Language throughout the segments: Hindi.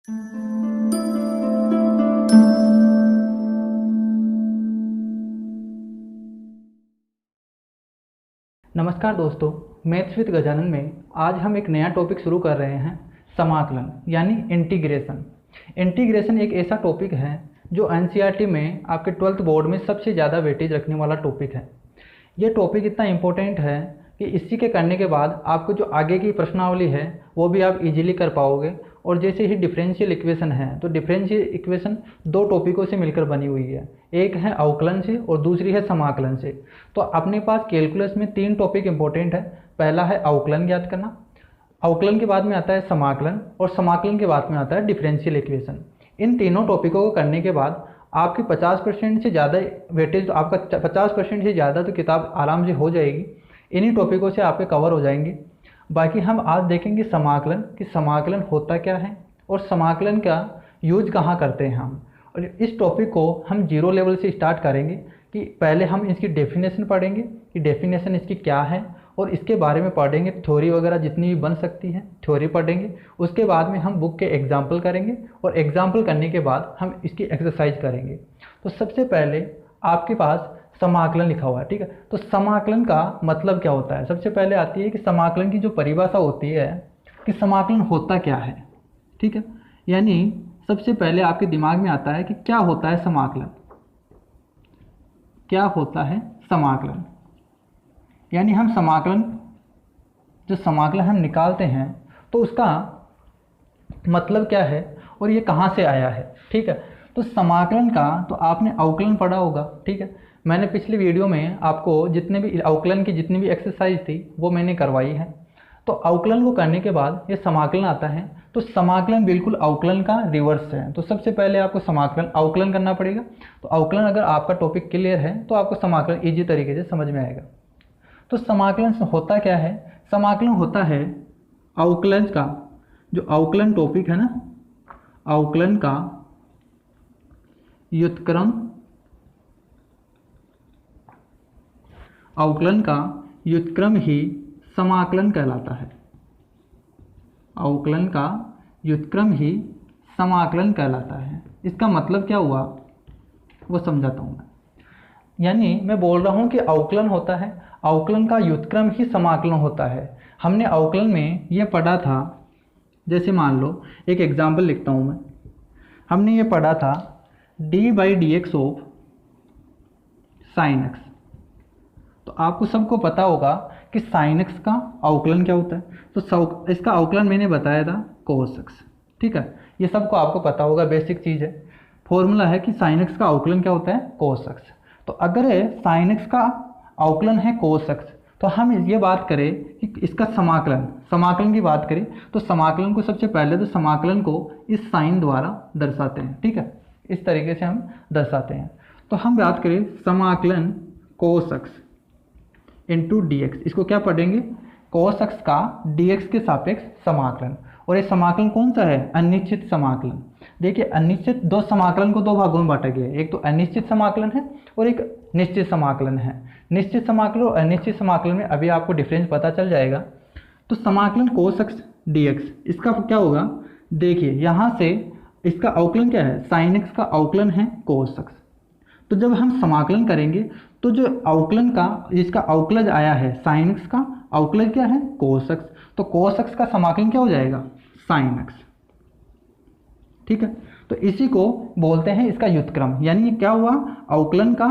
नमस्कार दोस्तों, मैथ्स विद गजानन में आज हम एक नया टॉपिक शुरू कर रहे हैं, समाकलन यानी इंटीग्रेशन। इंटीग्रेशन एक ऐसा टॉपिक है जो एनसीईआरटी में आपके 12th बोर्ड में सबसे ज़्यादा वेटेज रखने वाला टॉपिक है। ये टॉपिक इतना इम्पोर्टेंट है कि इसी के करने के बाद आपको जो आगे की प्रश्नावली है वो भी आप इजीली कर पाओगे। और जैसे ही डिफरेंशियल इक्वेशन है तो डिफरेंशियल इक्वेशन दो टॉपिकों से मिलकर बनी हुई है, एक है अवकलन से और दूसरी है समाकलन से। तो अपने पास कैलकुलस में 3 टॉपिक इंपॉर्टेंट है। पहला है अवकलन ज्ञात करना, अवकलन के बाद में आता है समाकलन और समाकलन के बाद में आता है डिफरेंशियल इक्वेशन। इन तीनों टॉपिकों को करने के बाद आपकी 50% से ज़्यादा वेटेज, आपका 50% से ज़्यादा तो किताब आराम से हो जाएगी। इन्हीं टॉपिकों से आपके कवर हो जाएंगे। बाकी हम आज देखेंगे समाकलन, कि समाकलन होता क्या है और समाकलन का यूज कहाँ करते हैं हम। और इस टॉपिक को हम जीरो लेवल से स्टार्ट करेंगे कि पहले हम इसकी डेफिनेशन पढ़ेंगे कि डेफिनेशन इसकी क्या है, और इसके बारे में पढ़ेंगे थ्योरी वगैरह जितनी भी बन सकती है थ्योरी पढ़ेंगे। उसके बाद में हम बुक के एग्जाम्पल करेंगे और एग्जाम्पल करने के बाद हम इसकी एक्सरसाइज करेंगे। तो सबसे पहले आपके पास समाकलन लिखा हुआ है, ठीक है। तो समाकलन का मतलब क्या होता है, सबसे पहले आती है कि समाकलन की जो परिभाषा होती है कि समाकलन होता क्या है, ठीक है। यानी सबसे पहले आपके दिमाग में आता है कि क्या होता है समाकलन। क्या होता है समाकलन, यानी हम समाकलन, जो समाकलन हम निकालते हैं तो उसका मतलब क्या है और ये कहाँ से आया है, ठीक है। तो समाकलन का तो आपने अवकलन पढ़ा होगा, ठीक है। मैंने पिछली वीडियो में आपको जितने भी अवकलन की जितनी भी एक्सरसाइज थी वो मैंने करवाई है। तो अवकलन को करने के बाद ये समाकलन आता है। तो समाकलन बिल्कुल अवकलन का रिवर्स है। तो सबसे पहले आपको समाकलन अवकलन करना पड़ेगा। तो अवकलन अगर आपका टॉपिक क्लियर है तो आपको समाकलन ईजी तरीके से समझ में आएगा। तो समाकलन होता क्या है, समाकलन होता है अवकलन का, जो अवकलन टॉपिक है ना, अवकलन का व्युत्क्रम, अवकलन का व्युत्क्रम ही समाकलन कहलाता है। अवकलन का व्युत्क्रम ही समाकलन कहलाता है। इसका मतलब क्या हुआ वो समझाता हूँ मैं। यानी मैं बोल रहा हूँ कि अवकलन होता है, अवकलन का व्युत्क्रम ही समाकलन होता है। हमने अवकलन में ये पढ़ा था, जैसे मान लो एक एग्जाम्पल लिखता हूँ मैं। हमने ये पढ़ा था d/dx ऑफ sin x। तो आपको सबको पता होगा कि sin x का अवकलन क्या होता है। तो इसका अवकलन मैंने बताया था cos x, ठीक है। ये सबको आपको पता होगा, बेसिक चीज़ है। फॉर्मूला है कि sin x का अवकलन क्या होता है, cos x। तो अगर sin x का अवकलन है cos x, तो हम ये बात करें कि इसका समाकलन की बात करें तो समाकलन को सबसे पहले तो समाकलन को इस साइन द्वारा दर्शाते हैं, ठीक है। इस तरीके से हम दर्शाते हैं। तो हम बात करें समाकलन cos x into D x, इसको क्या पढ़ेंगे, cos x का dx के सापेक्ष समाकलन। और ये समाकलन कौन सा है, अनिश्चित समाकलन। देखिए अनिश्चित, दो समाकलन को दो भागों में बांटा गया है, एक तो अनिश्चित समाकलन है और एक निश्चित समाकलन है। निश्चित समाकलन और अनिश्चित समाकलन में अभी आपको डिफरेंस पता चल जाएगा। तो समाकलन cos x dx, इसका क्या होगा, देखिए यहाँ से इसका अवकलन क्या है, sin x का अवकलन है cos x। तो जब हम समाकलन करेंगे तो जो अवकलन का, जिसका अवकलज आया है sin x का अवकलज क्या है cos x, तो cos x का समाकलन क्या हो जाएगा sin x, ठीक है। तो इसी को बोलते हैं इसका व्युत्क्रम। यानी क्या हुआ, अवकलन का,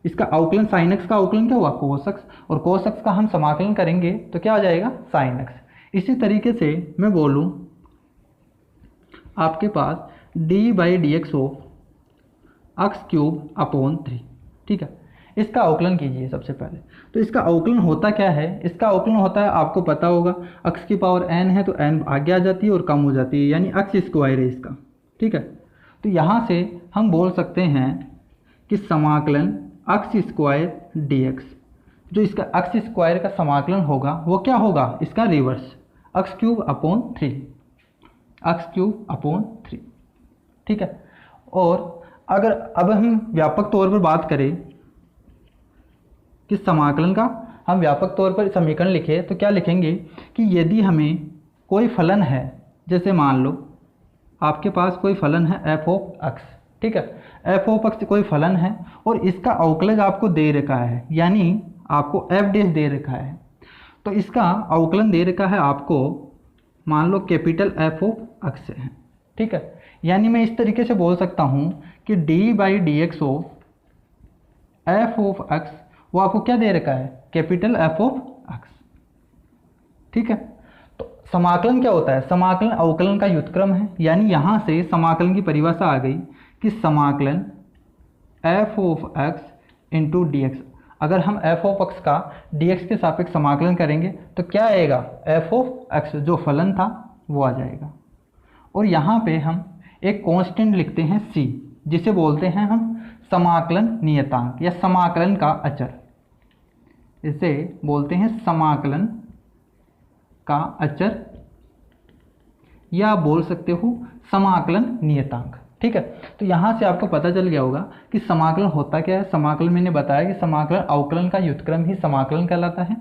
इसका अवकलन sin x का अवकलन क्या हुआ cos x, और cos x का हम समाकलन करेंगे तो क्या हो जाएगा sin x। इसी तरीके से मैं बोलूं आपके पास d/dx ऑफ x³/3, ठीक है। इसका अवकलन कीजिए सबसे पहले। तो इसका अवकलन होता क्या है, इसका अवकलन होता है, आपको पता होगा x की पावर n है तो n आगे आ जाती है और कम हो जाती है, यानी x² है इसका, ठीक है। तो यहाँ से हम बोल सकते हैं कि समाकलन x² dx, जो इसका x² का समाकलन होगा वो क्या होगा, इसका रिवर्स x³/3, x³/3, ठीक है। और अगर अब हम व्यापक तौर पर बात करें कि समाकलन का, हम व्यापक तौर पर समीकरण लिखें तो क्या लिखेंगे कि यदि हमें कोई फलन है, जैसे मान लो आपके पास कोई फलन है एफ ऑफ एक्स, ठीक है, एफ ऑफ एक्स कोई फलन है और इसका अवकलज आपको दे रखा है, यानी आपको एफ डैश दे रखा है। तो इसका अवकलन दे रखा है आपको, मान लो कैपिटल एफ ऑफ एक्स है, ठीक है। यानी मैं इस तरीके से बोल सकता हूँ कि D by d x of F of x वो आपको क्या दे रखा है, कैपिटल एफ ऑफ एक्स, ठीक है। तो समाकलन क्या होता है, समाकलन अवकलन का व्युत्क्रम है, यानी यहाँ से समाकलन की परिभाषा आ गई कि समाकलन F of x into D x. अगर हम एफ ऑफ एक्स का डी एक्स के सापेक्ष समाकलन करेंगे तो क्या आएगा, एफ ऑफ एक्स जो फलन था वो आ जाएगा। और यहाँ पे हम एक कांस्टेंट लिखते हैं सी, जिसे बोलते हैं हम समाकलन नियतांक या समाकलन का अचर, इसे बोलते हैं समाकलन का अचर या बोल सकते हो समाकलन नियतांक, ठीक है। तो यहाँ से आपको पता चल गया होगा कि समाकलन होता क्या है। समाकलन मैंने बताया कि समाकलन अवकलन का व्युत्क्रम ही समाकलन कहलाता है।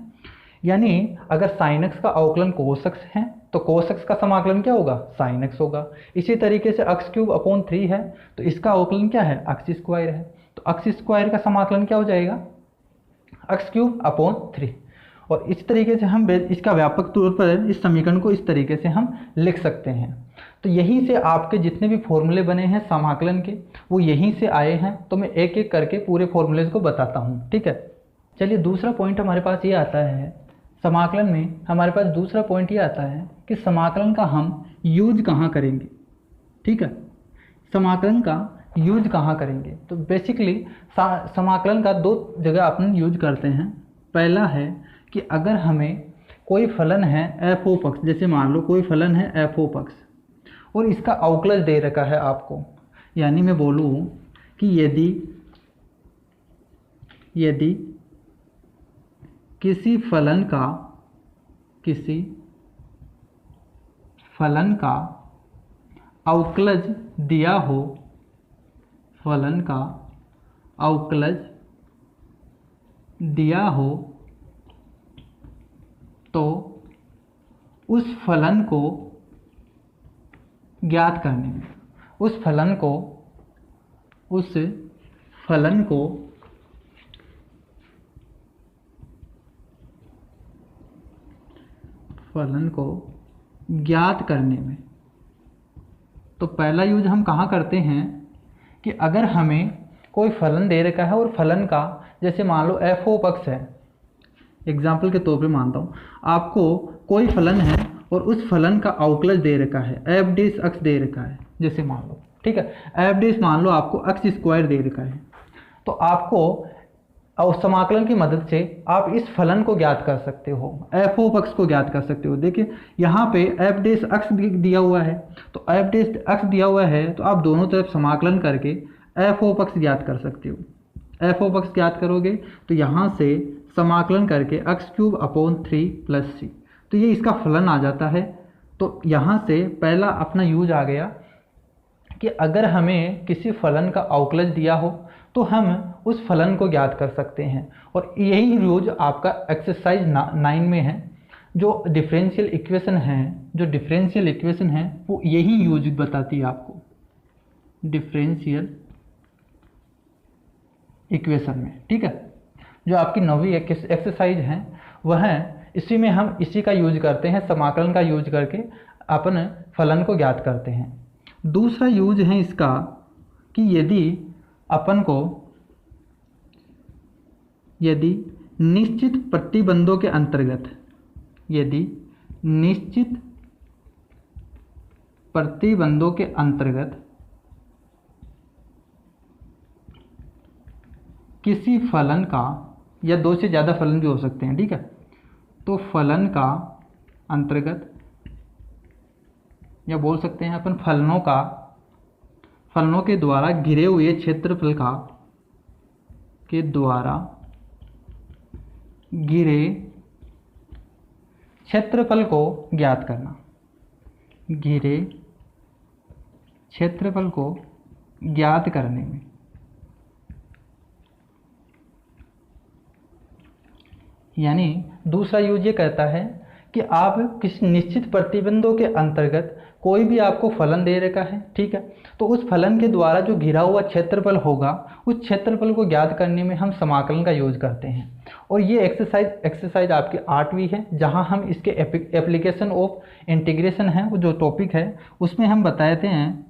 यानी अगर साइन एक्स का अवकलन कोस एक्स है तो कोस एक्स का समाकलन क्या होगा, साइन एक्स होगा। इसी तरीके से एक्स क्यूब अपॉन 3 है तो इसका अवकलन क्या है, एक्स स्क्वायर है, तो एक्स स्क्वायर का समाकलन क्या हो जाएगा, एक्स क्यूब अपॉन 3। और इस तरीके से हम इसका व्यापक तौर पर इस समीकरण को इस तरीके से हम लिख सकते हैं। तो यहीं से आपके जितने भी फॉर्मूले बने हैं समाकलन के वो यहीं से आए हैं। तो मैं एक एक करके पूरे फॉर्मूलेज को बताता हूँ, ठीक है। चलिए दूसरा पॉइंट हमारे पास ये आता है, समाकलन में हमारे पास दूसरा पॉइंट ये आता है कि समाकलन का हम यूज कहाँ करेंगे, ठीक है। समाकलन का यूज कहाँ करेंगे, तो बेसिकली समाकलन का दो जगह अपन यूज करते हैं। पहला है कि अगर हमें कोई फलन है एफ ऑफ एक्स, जैसे मान लो कोई फलन है एफ ऑफ एक्स और इसका अवकलज दे रखा है आपको, यानी मैं बोलूँ कि यदि किसी फलन का अवकलज दिया हो, फलन का अवकलज दिया हो तो उस फलन को ज्ञात करने में, उस फलन को ज्ञात करने में, तो पहला यूज हम कहाँ करते हैं कि अगर हमें कोई फलन दे रखा है और फलन का, जैसे मान लो एफ ऑफ एक्स है, एग्जाम्पल के तौर पे मानता हूँ आपको कोई फलन है और उस फलन का अवकलज दे रखा है, एफ डैश एक्स दे रखा है, जैसे मान लो, ठीक है, एफ डैश मान लो आपको एक्स स्क्वायर दे रखा है, तो आपको और समाकलन की मदद से आप इस फलन को ज्ञात कर सकते हो, एफ ऑफ एक्स को ज्ञात कर सकते हो। देखिए यहाँ पे एफ डैश एक्स दिया हुआ है, तो एफ डैश एक्स दिया हुआ है तो आप दोनों तरफ समाकलन करके एफ ऑफ एक्स ज्ञात कर सकते हो। एफ ऑफ एक्स ज्ञात करोगे तो यहाँ से समाकलन करके एक्स क्यूब अपॉन 3 प्लस सी, तो ये इसका फलन आ जाता है। तो यहाँ से पहला अपना यूज आ गया कि अगर हमें किसी फलन का अवकलज दिया हो तो हम उस फलन को ज्ञात कर सकते हैं। और यही यूज आपका एक्सरसाइज 9 में है, जो डिफरेंशियल इक्वेशन है वो यही यूज बताती है आपको डिफरेंशियल इक्वेशन में, ठीक है। जो आपकी 9वीं एक्सरसाइज है वह इसी में हम इसी का यूज करते हैं, समाकलन का यूज करके अपन फलन को ज्ञात करते हैं। दूसरा यूज है इसका कि यदि निश्चित प्रतिबंधों के अंतर्गत किसी फलन का, या दो से ज़्यादा फलन भी हो सकते हैं, ठीक है, तो फलन का अंतर्गत, या बोल सकते हैं अपन फलनों के द्वारा घिरे हुए क्षेत्रफल का घिरे क्षेत्रफल को ज्ञात करना, घिरे क्षेत्रफल को ज्ञात करने में, यानी दूसरा यूज ये कहता है कि आप किसी निश्चित प्रतिबंधों के अंतर्गत कोई भी आपको फलन दे रखा है, ठीक है, तो उस फलन के द्वारा जो घिरा हुआ क्षेत्रफल होगा उस क्षेत्रफल को ज्ञात करने में हम समाकलन का यूज करते हैं। और ये एक्सरसाइज आपकी 8वीं है, जहां हम इसके एप्लीकेशन ऑफ इंटीग्रेशन है, वो जो टॉपिक है उसमें हम बताते हैं,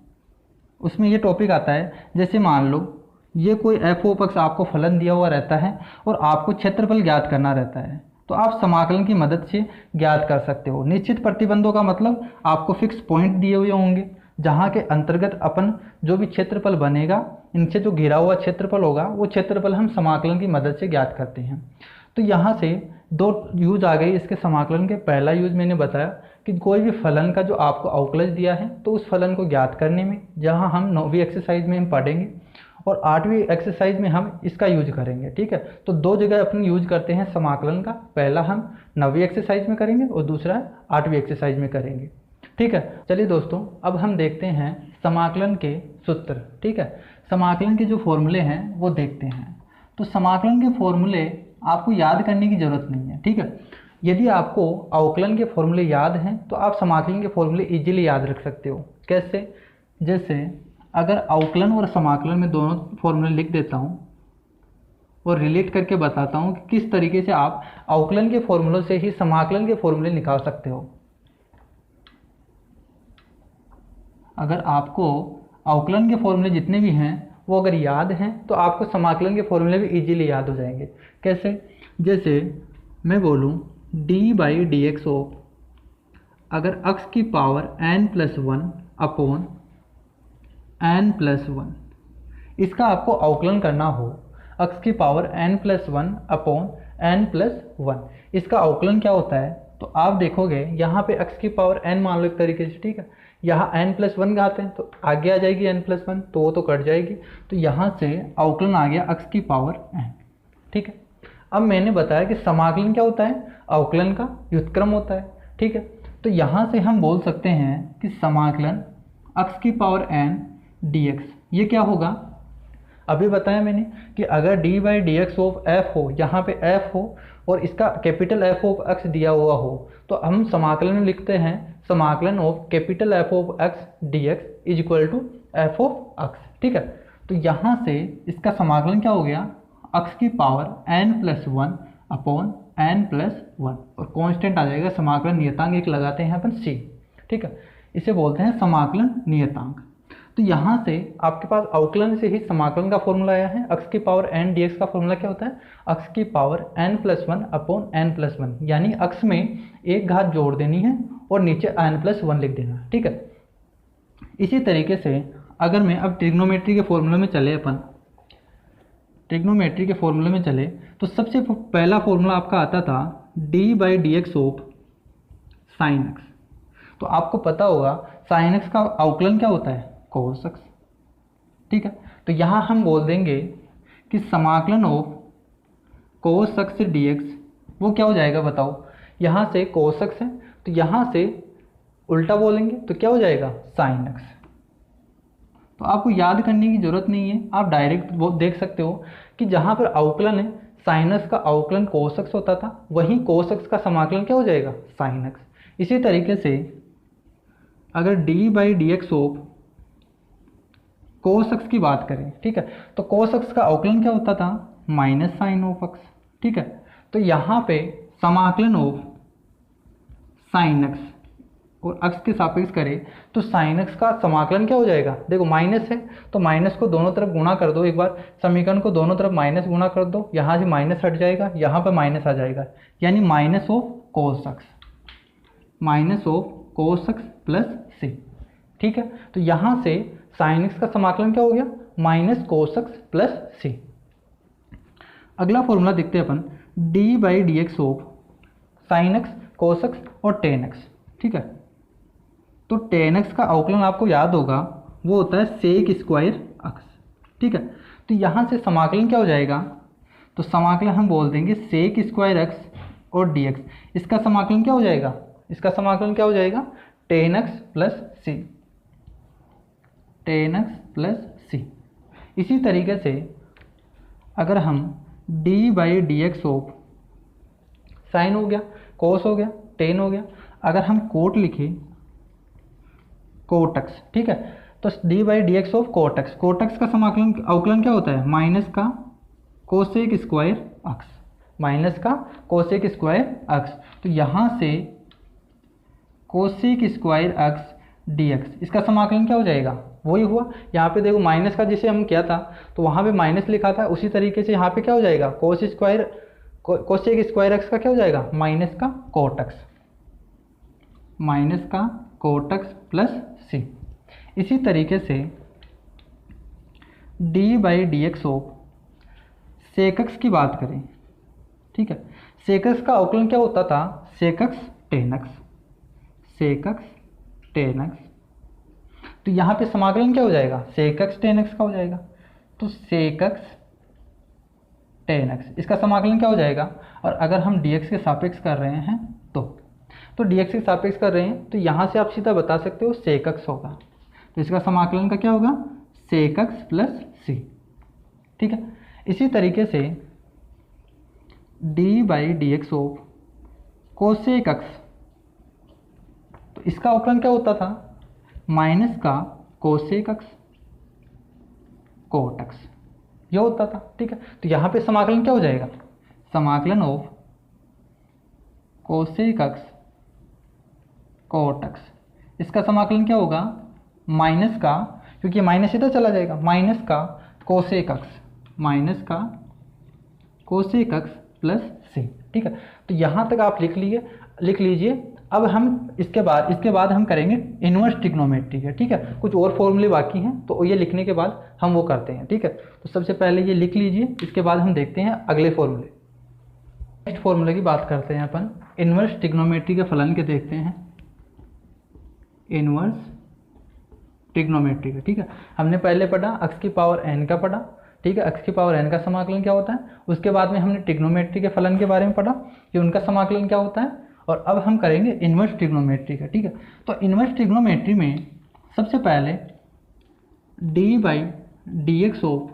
उसमें ये टॉपिक आता है। जैसे मान लो ये कोई एफ ऑफ एक्स आपको फलन दिया हुआ रहता है और आपको क्षेत्रफल ज्ञात करना रहता है, तो आप समाकलन की मदद से ज्ञात कर सकते हो। निश्चित प्रतिबंधों का मतलब आपको फिक्स पॉइंट दिए हुए होंगे, जहाँ के अंतर्गत अपन जो भी क्षेत्रफल बनेगा, इनसे जो घिरा हुआ क्षेत्रफल होगा वो क्षेत्रफल हम समाकलन की मदद से ज्ञात करते हैं। तो यहाँ से 2 यूज आ गई इसके समाकलन के। पहला यूज मैंने बताया कि कोई भी फलन का जो आपको अवकलज दिया है तो उस फलन को ज्ञात करने में, जहाँ हम 9वीं एक्सरसाइज में हम पढ़ेंगे और 8वीं एक्सरसाइज में हम इसका यूज करेंगे, ठीक है। तो 2 जगह अपन यूज करते हैं समाकलन का, पहला हम 9वीं एक्सरसाइज में करेंगे और दूसरा 8वीं एक्सरसाइज में करेंगे, ठीक है। चलिए दोस्तों, अब हम देखते हैं समाकलन के सूत्र, ठीक है। समाकलन के जो फॉर्मूले हैं वो देखते हैं। तो समाकलन के फॉर्मूले आपको याद करने की ज़रूरत नहीं है, ठीक है। यदि आपको अवकलन के फॉर्मूले याद हैं तो आप समाकलन के फॉर्मूले इजीली याद रख सकते हो। कैसे? जैसे अगर अवकलन और समाकलन में दोनों फॉर्मूले लिख देता हूँ और रिलेट करके बताता हूँ कि किस तरीके से आप अवकलन के फॉर्मूलों से ही समाकलन के फॉर्मूले निकाल सकते हो। अगर आपको अवकलन के फॉर्मूले जितने भी हैं वो अगर याद हैं तो आपको समाकलन के फॉर्मूले भी इजीली याद हो जाएंगे। कैसे? जैसे मैं बोलूँ d/dx ऑफ, अगर x की पावर n+1 अपॉन n+1, इसका आपको अवकलन करना हो, x की पावर n+1 अपॉन n+1, इसका अवकलन क्या होता है? तो आप देखोगे यहाँ पे x की पावर n मान लो एक तरीके से, ठीक है। यहाँ n+1 घाते हैं तो आगे आ जाएगी n+1, तो वो तो कट जाएगी, तो यहाँ से अवकलन आ गया x की पावर n, ठीक है। अब मैंने बताया कि समाकलन क्या होता है? अवकलन का व्युत्क्रम होता है, ठीक है। तो यहाँ से हम बोल सकते हैं कि समाकलन x की पावर n dx, ये क्या होगा? अभी बताया मैंने कि अगर d/dx ऑफ f हो, यहाँ पे f हो और इसका कैपिटल F ऑफ x दिया हुआ हो, तो हम समाकलन में लिखते हैं समाकलन of capital F of x dx is equal to f of x, ठीक है। तो यहाँ से इसका समाकलन क्या हो गया? x की पावर n+1 अपॉन n+1 और कांस्टेंट आ जाएगा समाकलन नियतांक एक लगाते हैं अपन c, ठीक है। इसे बोलते हैं समाकलन नियतांक। तो यहाँ से आपके पास अवकलन से ही समाकलन का फॉर्मूला आया है। x की पावर n dx का फॉर्मूला क्या होता है? x की पावर n+1 अपॉन n+1, यानी x में एक घात जोड़ देनी है और नीचे n+1 लिख देना, ठीक है। इसी तरीके से अगर मैं अब ट्रिग्नोमेट्री के फॉर्मूले में चले, अपन ट्रिग्नोमेट्री के फॉर्मूले में चले तो सबसे पहला फॉर्मूला आपका आता था d/dx ऑफ साइन x। तो आपको पता होगा साइन x का अवकलन क्या होता है? cos x, ठीक है। तो यहाँ हम बोल देंगे कि समाकलन ऑफ cos x dx वो क्या हो जाएगा बताओ? यहाँ से cos x है तो यहाँ से उल्टा बोलेंगे तो क्या हो जाएगा? sin x। तो आपको याद करने की ज़रूरत नहीं है, आप डायरेक्ट वो देख सकते हो कि जहाँ पर अवकलन है sin x का अवकलन cos x होता था, वहीं cos x का समाकलन क्या हो जाएगा? sin x। इसी तरीके से अगर d/dx ऑफ cos x की बात करें, ठीक है, तो cos x का अवकलन क्या होता था? माइनस साइन ऑफ x, ठीक है। तो यहाँ पे समाकलन ऑफ साइन x और x के सापेक्ष करें तो साइन x का समाकलन क्या हो जाएगा? देखो माइनस है तो माइनस को दोनों तरफ गुणा कर दो, एक बार समीकरण को दोनों तरफ माइनस गुणा कर दो, यहाँ से माइनस हट जाएगा, यहाँ पर माइनस आ जाएगा, यानी minus of cos x, minus of cos x plus c, ठीक है। तो यहाँ से साइन x का समाकलन क्या हो गया? Minus cos x plus c। अगला फॉर्मूला देखते हैं अपन d/dx of sine x, cos x और tan x, ठीक है। तो tan x का अवकलन आपको याद होगा, वो होता है sec स्क्वायर x, ठीक है। तो यहाँ से समाकलन क्या हो जाएगा? तो समाकलन हम बोल देंगे sec स्क्वायर x और dx, इसका समाकलन क्या हो जाएगा? इसका समाकलन क्या हो जाएगा? tan x plus c, tan x plus c। इसी तरीके से अगर हम d/dx ऑफ साइन हो गया, cos हो गया, tan हो गया, अगर हम कोट लिखें कोटक्स, ठीक है। तो D by d x of कोटक्स, कोटक्स का समाकलन अवकलन क्या होता है, माइनस का कोसेक स्क्वायर अक्स, माइनस का कोसेक स्क्वायर अक्स। तो यहाँ से कोसेक स्क्वायर अक्स डी एक्स, इसका समाकलन क्या हो जाएगा, वही हुआ। यहाँ पे देखो माइनस का जिसे हम किया था तो वहाँ पे माइनस लिखा था, उसी तरीके से यहाँ पे क्या हो जाएगा, कोसेक स्क्वायर एक्स का क्या हो जाएगा, माइनस का कोटक्स, माइनस का कोटक्स प्लस सी। इसी तरीके से d by d x of sec x की बात करें, ठीक है। सेकक्स का अवकलन क्या होता था, सेकक्स टेन एक्स, सेकक्स टेन एक्स। तो यहाँ पे समाकलन क्या हो जाएगा, सेकक्स टेन एक्स का हो जाएगा। तो सेकक्स टेन एक्स, इसका समाकलन क्या हो जाएगा। और अगर हम डी एक्स के सापेक्ष कर रहे हैं तो डी एक्स के सापेक्ष कर रहे हैं तो यहाँ से आप सीधा बता सकते हो सेकक्स होगा। तो इसका समाकलन का क्या होगा, सेकक्स प्लस सी, ठीक है। इसी तरीके से d by d x of cosec x, तो इसका अवकलन क्या होता था, माइनस का कोसेक एक्स कोट एक्स, यह होता था, ठीक है। तो यहाँ पे समाकलन क्या हो जाएगा, समाकलन of cosec x cot x, इसका समाकलन क्या होगा, माइनस का, क्योंकि माइनस इधर चला जाएगा, माइनस का कोसेक एक्स, माइनस का कोसेक एक्स प्लस सी, ठीक है। तो यहाँ तक आप लिख लीजिए। अब हम इसके बाद हम करेंगे इन्वर्स ट्रिग्नोमेट्री है, ठीक है। कुछ और फॉर्मूले बाकी हैं तो ये लिखने के बाद हम वो करते हैं, ठीक है। तो सबसे पहले ये लिख लीजिए, इसके बाद हम देखते हैं अगले फॉर्मूले। नेक्स्ट फॉर्मूले की बात करते हैं अपन, इन्वर्स ट्रिग्नोमेट्री के फलन के देखते हैं, इन्वर्स ट्रिग्नोमेट्री का, ठीक है। हमने पहले पढ़ा अक्स की पावर n का पढ़ा, ठीक है। अक्स की पावर n का समाकलन क्या होता है, उसके बाद में हमने ट्रिग्नोमेट्री के फलन के बारे में पढ़ा कि उनका समाकलन क्या होता है। और अब हम करेंगे इन्वर्स ट्रिग्नोमेट्री का, ठीक है। तो इन्वर्स ट्रिग्नोमेट्री में सबसे पहले d by d x of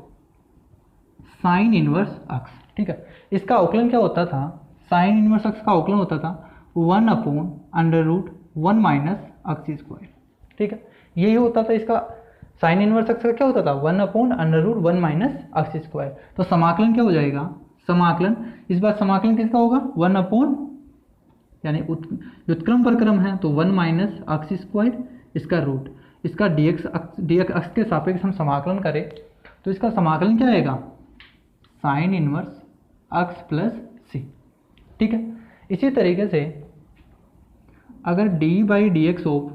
sine inverse x, ठीक है। इसका अवकलन क्या होता था, साइन इन्वर्स अक्स का अवकलन होता था 1/√1 माइनस अक्स स्क्वायर, ठीक है। यही होता था इसका, साइन इन्वर्स अक्स का क्या होता था 1/√1 माइनस अक्स स्क्वायर। तो समाकलन क्या हो जाएगा, समाकलन, इस बार समाकलन किसका होगा, 1 यानी व्युत्क्रम परक्रम है तो 1 माइनस अक्स स्क्वायर, इसका रूट, इसका डी एक्स अक्स के सापेक्ष हम समाकलन करें तो इसका समाकलन क्या आएगा, sine inverse x plus C, ठीक है। इसी तरीके से अगर d by d x of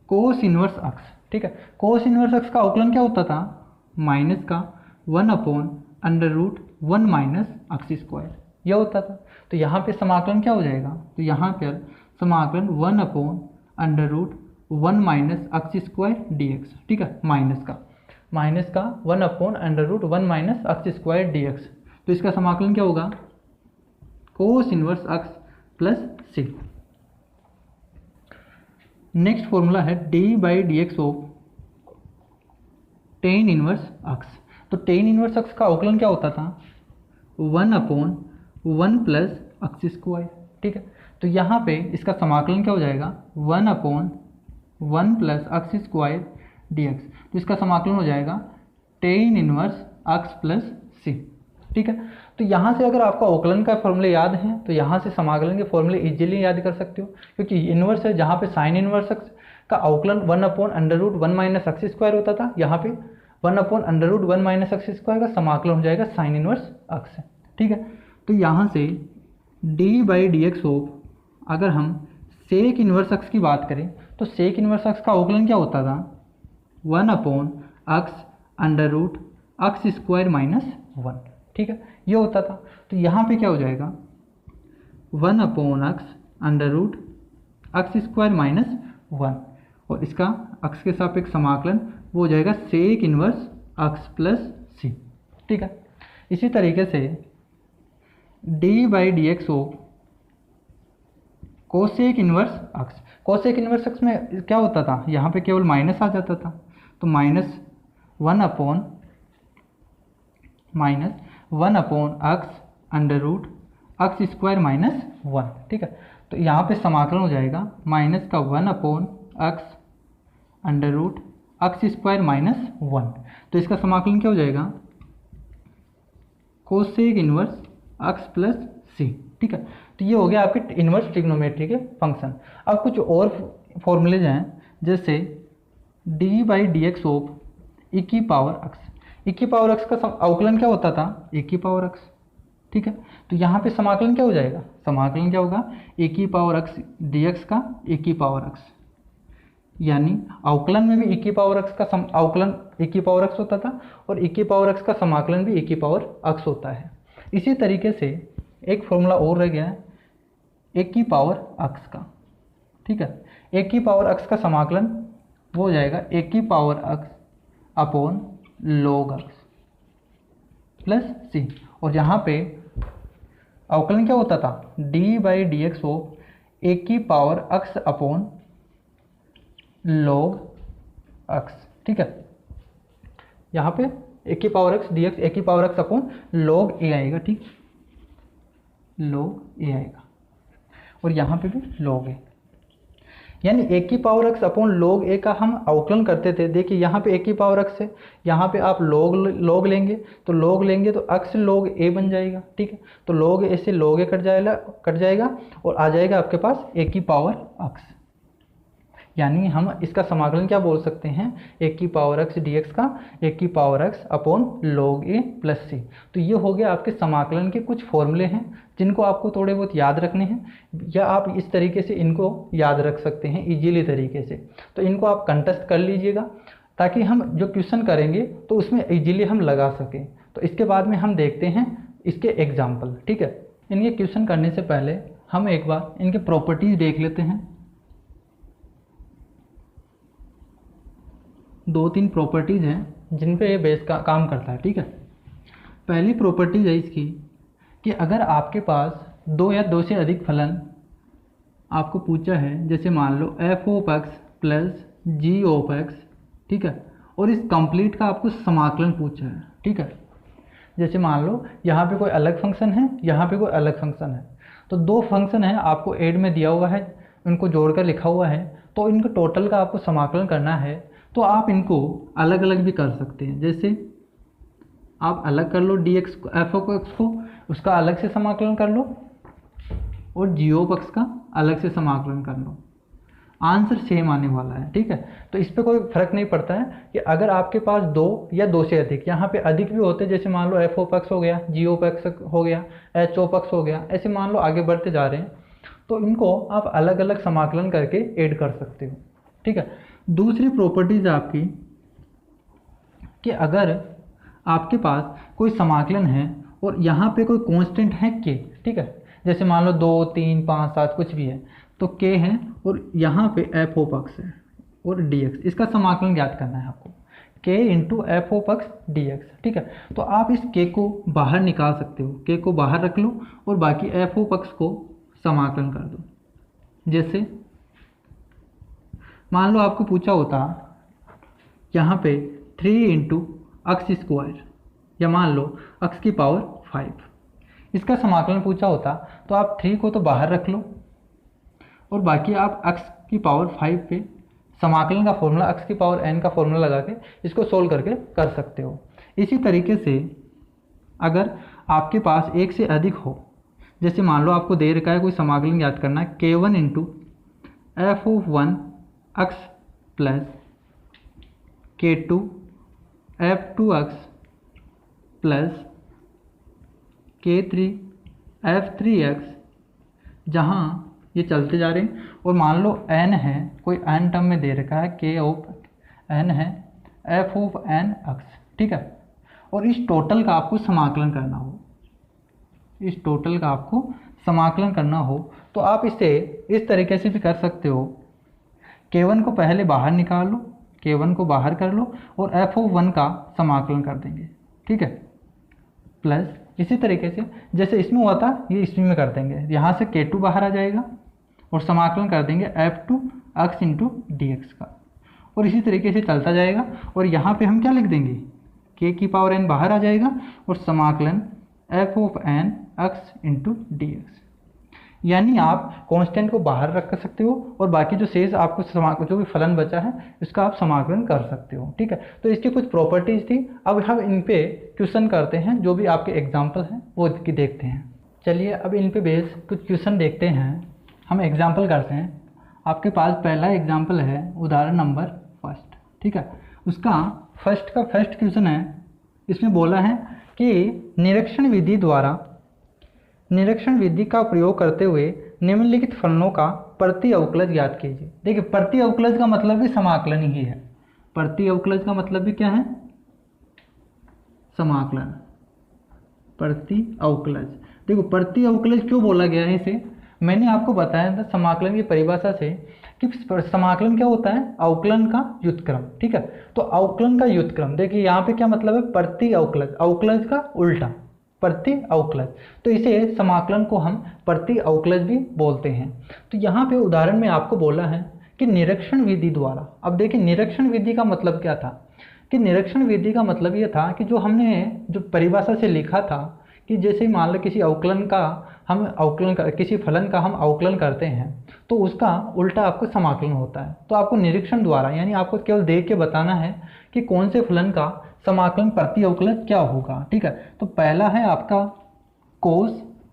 cos inverse x, ठीक है। कोस इनवर्स अक्स का अवकलन क्या होता था, माइनस का 1/√1 माइनस अक्स स्क्वायर, यह होता था। तो यहाँ पे समाकलन क्या हो जाएगा, तो यहाँ पर समाकलन 1/√1 minus x square d x, ठीक है, माइनस का 1/√1 minus x square d x. तो इसका समाकलन क्या होगा, cos inverse x plus C. Next formula है d by d x of tan inverse x. तो टेन इनवर्स अक्स का अवकलन क्या होता था, 1/1 प्लस अक्स स्क्वायर, ठीक है। तो यहाँ पे इसका समाकलन क्या हो जाएगा, 1/1 प्लस अक्स स्क्वायर डी एक्स। तो इसका समाकलन हो जाएगा ten inverse x plus C, ठीक है। तो यहाँ से अगर आपको अवकलन का फॉर्मूले याद हैं तो यहाँ से समाकलन के फॉर्मूले इजीली याद कर सकते हो, क्योंकि इनवर्स है जहाँ पे साइन इनवर्स अक्स का अवकलन 1/√1 माइनस अक्स स्क्वायर होता था, यहाँ पे 1/√1 माइनस अक्स स्क्वायर का समाकलन हो जाएगा साइन इनवर्स अक्स है, ठीक है। तो यहाँ से d by d x of, अगर हम सेक इनवर्स अक्स की बात करें तो सेक इनवर्स अक्स का अवकलन क्या होता था, 1/x स्क्वायर माइनस 1, ठीक है, ये होता था। तो यहाँ पे क्या हो जाएगा, 1/x स्क्वायर माइनस 1, और इसका अक्स के सापेक्ष समाकलन वो हो जाएगा sec inverse x plus C, ठीक है। इसी तरीके से d by d x of cosec inverse x, cosec inverse x में क्या होता था, यहाँ पे केवल माइनस आ जाता था, तो -1/x स्क्वायर माइनस 1, ठीक है। तो यहाँ पे समाकलन हो जाएगा माइनस का 1/x अक्स अंडर रूट अक्स स्क्वायर माइनस 1। तो इसका समाकलन क्या हो जाएगा, cosec inverse x plus C. ठीक है, तो ये हो गया आपके इनवर्स ट्रिग्नोमेट्री के फंक्शन। अब कुछ और फॉर्मूलेज हैं, जैसे d by d x of e की पावर अक्स। ई की पावर अक्स का अवकलन क्या होता था, ए की पावर अक्स। ठीक है, तो यहाँ पे समाकलन क्या हो जाएगा, समाकलन क्या होगा, ए की पावर अक्स डी एक्स का ए की पावर अक्स, यानी अवकलन में भी ए की पावर अक्स का अवकलन ए की पावर अक्स होता था और ए की पावर अक्स का समाकलन भी ए की पावर अक्स होता है। इसी तरीके से एक फॉर्मूला और रह गया है ए की पावर अक्स का। ठीक है, ए की पावर अक्स का समाकलन वो हो जाएगा ए की power x upon log x plus C, और यहाँ पे अवकलन क्या होता था, d by d x of a की power x upon log x. ठीक है, यहाँ पे ए की power x d x a की power x upon log a आएगा। ठीक, लॉग ए आएगा, और यहाँ पे भी लॉग ए, यानी ए की पावर एक्स अपॉन लॉग ए का हम अवकलन करते थे। देखिए यहाँ पे ए की पावर एक्स है, यहाँ पे आप लॉग लेंगे तो लॉग लेंगे तो अक्स लॉग ए बन जाएगा। ठीक है, तो लॉग ए से लॉग ए कट जाएगा और आ जाएगा आपके पास ए की पावर अक्स, यानी हम इसका समाकलन क्या बोल सकते हैं, ए की पावर एक्स डी एक्स का ए की पावर एक्स अपॉन लॉग ए प्लस सी। तो ये हो गया आपके समाकलन के कुछ फॉर्मूले हैं जिनको आपको थोड़े बहुत याद रखने हैं, या आप इस तरीके से इनको याद रख सकते हैं इजीली तरीके से। तो इनको आप कंटेस्ट कर लीजिएगा ताकि हम जो क्वेश्चन करेंगे तो उसमें इजीली हम लगा सकें। तो इसके बाद में हम देखते हैं इसके एग्जाम्पल। ठीक है, इनके क्वेश्चन करने से पहले हम एक बार इनके प्रॉपर्टीज देख लेते हैं। 2-3 प्रॉपर्टीज़ हैं जिन पे ये बेस का काम करता है। ठीक है, पहली प्रॉपर्टीज है इसकी कि अगर आपके पास 2 या 2 से अधिक फलन आपको पूछा है, जैसे मान लो f of x plus g of x. ठीक है, और इस कंप्लीट का आपको समाकलन पूछा है। ठीक है, जैसे मान लो यहाँ पे कोई अलग फंक्शन है, यहाँ पे कोई अलग फंक्शन है, तो 2 फंक्शन है आपको एड में दिया हुआ है, उनको जोड़कर लिखा हुआ है, तो इनका टोटल का आपको समाकलन करना है। तो आप इनको अलग अलग भी कर सकते हैं, जैसे आप अलग कर लो d x f of x को, उसका अलग से समाकलन कर लो, और जी ऑफ एक्स का अलग से समाकलन कर लो, आंसर सेम आने वाला है। ठीक है, तो इस पर कोई फर्क नहीं पड़ता है कि अगर आपके पास 2 या 2 से अधिक, यहाँ पे अधिक भी होते हैं, जैसे मान लो एफ ऑफ एक्स हो गया, जी ऑफ एक्स हो गया, एच ऑफ एक्स हो गया, ऐसे मान लो आगे बढ़ते जा रहे हैं, तो इनको आप अलग अलग समाकलन करके ऐड कर सकते हो। ठीक है, दूसरी प्रॉपर्टीज आपकी कि अगर आपके पास कोई समाकलन है और यहाँ पे कोई कांस्टेंट है के। ठीक है, जैसे मान लो 2, 3, 5, 7 कुछ भी है, तो के है और यहाँ पे एफ ऑफ एक्स है और डी एक्स, इसका समाकलन ज्ञात करना है आपको, के into F of x d x. ठीक है, तो आप इस के को बाहर निकाल सकते हो, के को बाहर रख लो और बाकी एफ ऑफ एक्स को समाकलन कर दो। जैसे मान लो आपको पूछा होता यहाँ पे 3 इंटू एक्स स्क्वायर, या मान लो एक्स की पावर 5, इसका समाकलन पूछा होता, तो आप 3 को तो बाहर रख लो और बाकी आप एक्स की पावर 5 पे समाकलन का फॉर्मूला एक्स की पावर n का फॉर्मूला लगा के इसको सोल्व करके कर सकते हो। इसी तरीके से अगर आपके पास एक से अधिक हो, जैसे मान लो आपको दे रखा है कोई समाकलन ज्ञात करना है k1 into F of 1 x plus k2 f2 x plus k3 f3 x, जहाँ ये चलते जा रहे हैं, और मान लो n है, कोई n टर्म में दे रखा है, k ऑफ n है f ऑफ n एक्स। ठीक है, और इस टोटल का आपको समाकलन करना हो, इस टोटल का आपको समाकलन करना हो, तो आप इसे इस तरीके से भी कर सकते हो, k1 को पहले बाहर निकाल लो, k1 को बाहर कर लो और f ऑफ 1 का समाकलन कर देंगे। ठीक है, प्लस इसी तरीके से जैसे इसमें हुआ था ये इसमें में कर देंगे, यहाँ से k2 बाहर आ जाएगा और समाकलन कर देंगे f2 x into D x का, और इसी तरीके से चलता जाएगा। और यहाँ पे हम क्या लिख देंगे, k की पावर n बाहर आ जाएगा और समाकलन f of n x into D x. यानी आप कांस्टेंट को बाहर रख सकते हो और बाकी जो शेष आपको जो भी फलन बचा है इसका आप समाकलन कर सकते हो। ठीक है, तो इसकी कुछ प्रॉपर्टीज थी। अब हम इन पे क्वेश्चन करते हैं, जो भी आपके एग्जाम्पल हैं वो देखते हैं। चलिए अब इन पे बेस कुछ क्वेश्चन देखते हैं, हम एग्जाम्पल करते हैं। आपके पास पहला एग्जाम्पल है उदाहरण नंबर फर्स्ट। ठीक है, उसका फर्स्ट क्वेश्चन है, इसमें बोला है कि निरीक्षण विधि का प्रयोग करते हुए निम्नलिखित फलनों का प्रति अवकलज ज्ञात कीजिए। देखिए, प्रति अवकलज का मतलब भी समाकलन ही है। प्रति अवकलज का मतलब भी क्या है? समाकलन। प्रति अवकलज, देखो प्रति अवकलज क्यों बोला गया है इसे, मैंने आपको बताया था समाकलन की परिभाषा से कि समाकलन क्या होता है? अवकलन का व्युत्क्रम। ठीक है, तो अवकलन का व्युत्क्रम, देखिए यहाँ पे क्या मतलब है? प्रति अवकलज, अवकलज का उल्टा प्रति अवकलज, तो इसे समाकलन को हम प्रति अवकलज भी बोलते हैं। तो यहाँ पे उदाहरण में आपको बोला है कि निरीक्षण विधि द्वारा। अब देखिए निरीक्षण विधि का मतलब क्या था, कि निरीक्षण विधि का मतलब ये था कि जो हमने जो परिभाषा से लिखा था कि जैसे मान लो किसी अवकलन का हम किसी फलन का हम अवकलन करते हैं तो उसका उल्टा आपको समाकलन होता है। तो आपको निरीक्षण द्वारा, यानी आपको केवल देख के बताना है कि कौन से फलन का समाकलन प्रति अवकलज क्या होगा। ठीक है, तो पहला है आपका cos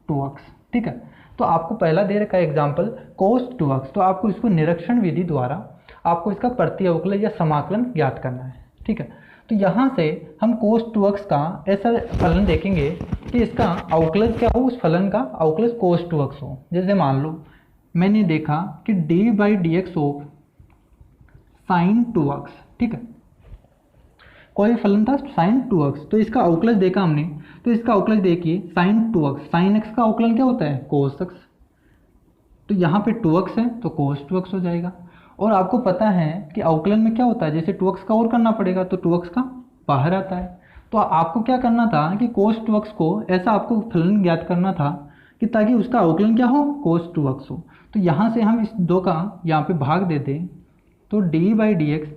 2x। ठीक है, तो आपको पहला दे रखा है एग्जाम्पल cos 2x, तो आपको इसको निरीक्षण विधि द्वारा आपको इसका प्रति अवकलज या समाकलन ज्ञात करना है। ठीक है, तो यहाँ से हम cos 2x का ऐसा फलन देखेंगे कि इसका अवकलज क्या हो, उस फलन का अवकलज cos 2x हो। जैसे मान लो मैंने देखा कि d/dx ऑफ sin 2x। ठीक है, कोई फलन था sin 2x, तो इसका अवकलज देखा हमने, तो इसका अवकलज देखिए sin 2x, sin x का अवकलन क्या होता है? cos x। तो यहाँ पे 2x है तो cos 2x हो जाएगा। और आपको पता है कि अवकलन में क्या होता है, जैसे 2x का और करना पड़ेगा तो 2x का बाहर आता है। तो आपको क्या करना था कि cos 2x को ऐसा आपको फलन ज्ञात करना था कि ताकि उसका अवकलन क्या हो? cos 2x हो। तो यहाँ से हम इस दो का यहाँ पे भाग दे दें तो d/dx